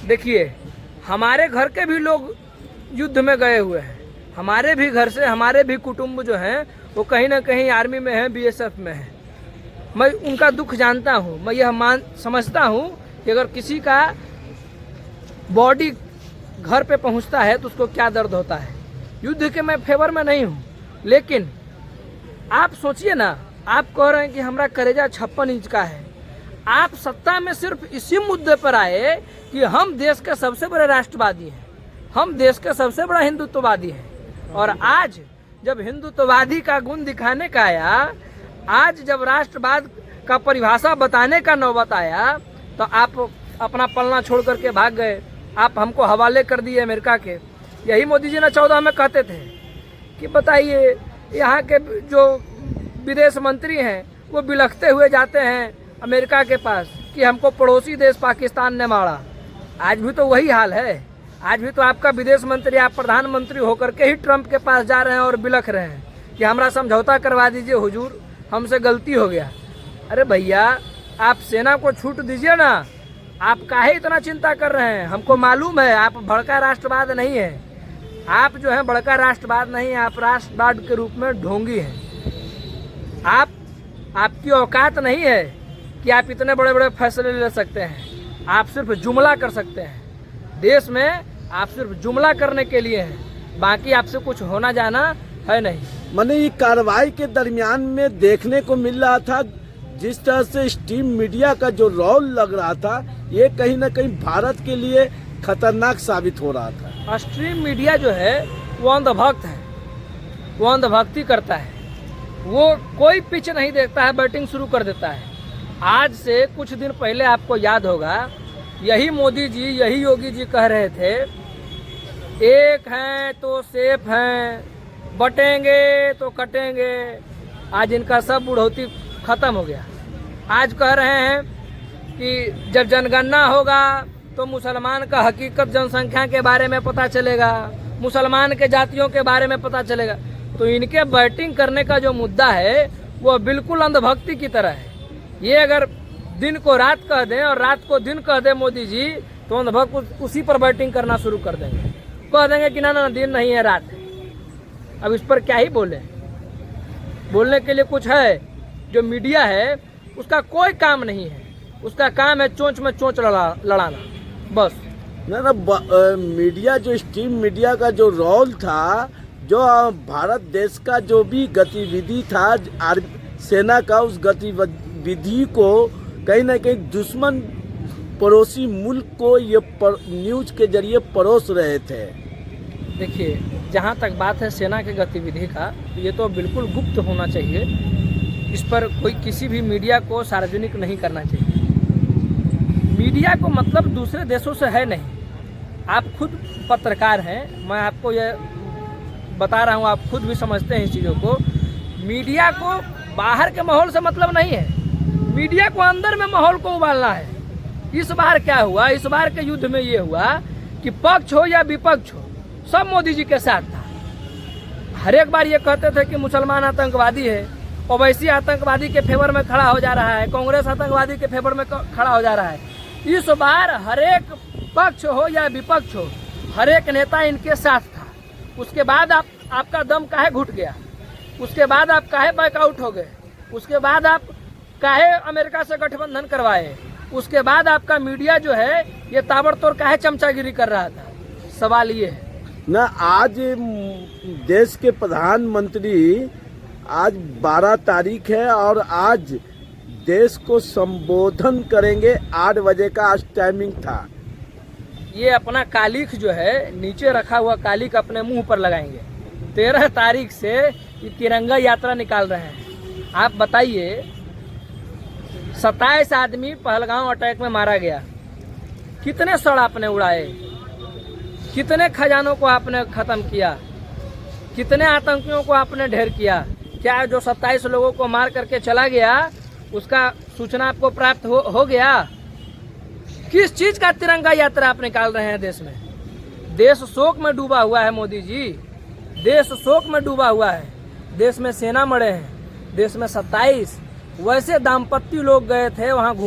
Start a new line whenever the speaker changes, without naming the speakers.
देखिए, हमारे घर के भी लोग युद्ध में गए हुए हैं। हमारे भी घर से हमारे भी कुटुंब जो हैं वो कहीं ना कहीं आर्मी में हैं, बीएसएफ में हैं। मैं उनका दुख जानता हूँ। मैं यह समझता हूँ कि अगर किसी का बॉडी घर पे पहुँचता है तो उसको क्या दर्द होता है। युद्ध के मैं फेवर में नहीं हूँ, लेकिन आप सोचिए ना, आप कह रहे हैं कि हमारा कलेजा 56 इंच का है। आप सत्ता में सिर्फ इसी मुद्दे पर आए कि हम देश के सबसे बड़े राष्ट्रवादी हैं, हम देश के सबसे बड़ा हिंदुत्ववादी हैं। और आज जब हिंदुत्ववादी का गुण दिखाने का आया, आज जब राष्ट्रवाद का परिभाषा बताने का नौबत आया, तो आप अपना पलना छोड़ करके भाग गए। आप हमको हवाले कर दिए अमेरिका के। यही मोदी जी ने 14 में कहते थे कि बताइए, यहाँ के जो विदेश मंत्री हैं वो बिलखते हुए जाते हैं अमेरिका के पास कि हमको पड़ोसी देश पाकिस्तान ने मारा। आज भी तो वही हाल है। आज भी तो आपका विदेश मंत्री, आप प्रधानमंत्री होकर के ही ट्रंप के पास जा रहे हैं और बिलख रहे हैं कि हमारा समझौता करवा दीजिए हुजूर, हमसे गलती हो गया। अरे भैया, आप सेना को छूट दीजिए ना। आप काहे इतना चिंता कर रहे हैं? हमको मालूम है आप बड़का राष्ट्रवाद नहीं है। आप जो है बड़का राष्ट्रवाद नहीं है, आप राष्ट्रवाद के रूप में ढोंगी हैं। आपकी औकात नहीं है कि आप इतने बड़े बड़े फैसले ले सकते हैं। आप सिर्फ जुमला कर सकते हैं। देश में आप सिर्फ जुमला करने के लिए हैं, बाकी आपसे कुछ होना जाना है नहीं।
मैंने ये कार्रवाई के दरमियान में देखने को मिल रहा था, जिस तरह से स्ट्रीम मीडिया का जो रोल लग रहा था, ये कहीं ना कहीं भारत के लिए खतरनाक साबित हो रहा था।
स्ट्रीम मीडिया जो है वो अंधभक्त है, वो अंधभक्ति करता है। वो कोई पिच नहीं देखता है, बैटिंग शुरू कर देता है। आज से कुछ दिन पहले आपको याद होगा, यही मोदी जी, यही योगी जी कह रहे थे, एक हैं तो सेफ हैं, बटेंगे तो कटेंगे। आज इनका सब बुढ़ौती खत्म हो गया। आज कह रहे हैं कि जब जनगणना होगा तो मुसलमान का हकीकत जनसंख्या के बारे में पता चलेगा, मुसलमान के जातियों के बारे में पता चलेगा। तो इनके बैटिंग करने का जो मुद्दा है वो बिल्कुल अंधभक्ति की तरह है। ये अगर दिन को रात कह दें और रात को दिन कह दें मोदी जी, तो अंधभक्त उसी पर बैटिंग करना शुरू कर देंगे। कह देंगे कि ना दिन नहीं है, रात है। अब इस पर क्या ही बोले? बोलने के लिए कुछ है? जो मीडिया है उसका कोई काम नहीं है, उसका काम है चोंच में चोंच लड़ाना बस।
ना मीडिया, जो स्ट्रीम मीडिया का जो रोल था, जो भारत देश का जो भी गतिविधि था, सेना का उस गतिविधि को कहीं ना कहीं दुश्मन पड़ोसी मुल्क को ये न्यूज के जरिए परोस रहे थे।
देखिए, जहाँ तक बात है सेना के गतिविधि का, ये तो बिल्कुल गुप्त होना चाहिए। इस पर कोई किसी भी मीडिया को सार्वजनिक नहीं करना चाहिए। मीडिया को मतलब दूसरे देशों से है नहीं। आप खुद पत्रकार हैं, मैं आपको ये बता रहा हूँ, आप खुद भी समझते हैं इस चीज़ों को। मीडिया को बाहर के माहौल से मतलब नहीं है, मीडिया को अंदर में माहौल को उबालना है। इस बार क्या हुआ? इस बार के युद्ध में ये हुआ कि पक्ष हो या विपक्ष हो, सब मोदी जी के साथ था। हर एक बार ये कहते थे कि मुसलमान आतंकवादी है, ओवैसी आतंकवादी के फेवर में खड़ा हो जा रहा है, कांग्रेस आतंकवादी के फेवर में खड़ा हो जा रहा है। इस बार हर एक पक्ष हो या विपक्ष हो, हर एक नेता इनके साथ था। उसके बाद आपका दम काहे घुट गया? उसके बाद आप काहे बैकआउट हो गए? उसके बाद आप काहे अमेरिका से गठबंधन करवाए? उसके बाद आपका मीडिया जो है ये ताबड़तोड़ काहे चमचागिरी कर रहा था? सवाल ये है
ना। आज देश के प्रधानमंत्री, आज 12 तारीख है और आज देश को संबोधन करेंगे। 8 बजे का आज टाइमिंग था।
ये अपना कालिख जो है, नीचे रखा हुआ कालिख अपने मुंह पर लगाएंगे। 13 तारीख से ये तिरंगा यात्रा निकाल रहे हैं। आप बताइए, 27 आदमी पहलगांव अटैक में मारा गया। कितने सड़ आपने उड़ाए? कितने खजानों को आपने खत्म किया? कितने आतंकियों को आपने ढेर किया? क्या जो 27 लोगों को मार करके चला गया उसका सूचना आपको प्राप्त हो गया? किस चीज का तिरंगा यात्रा आप निकाल रहे हैं देश में? देश शोक में डूबा हुआ है मोदी जी, देश शोक में डूबा हुआ है। देश में सेना मरे हैं, देश में 27 वैसे दाम्पत्य लोग गए थे वहां घूम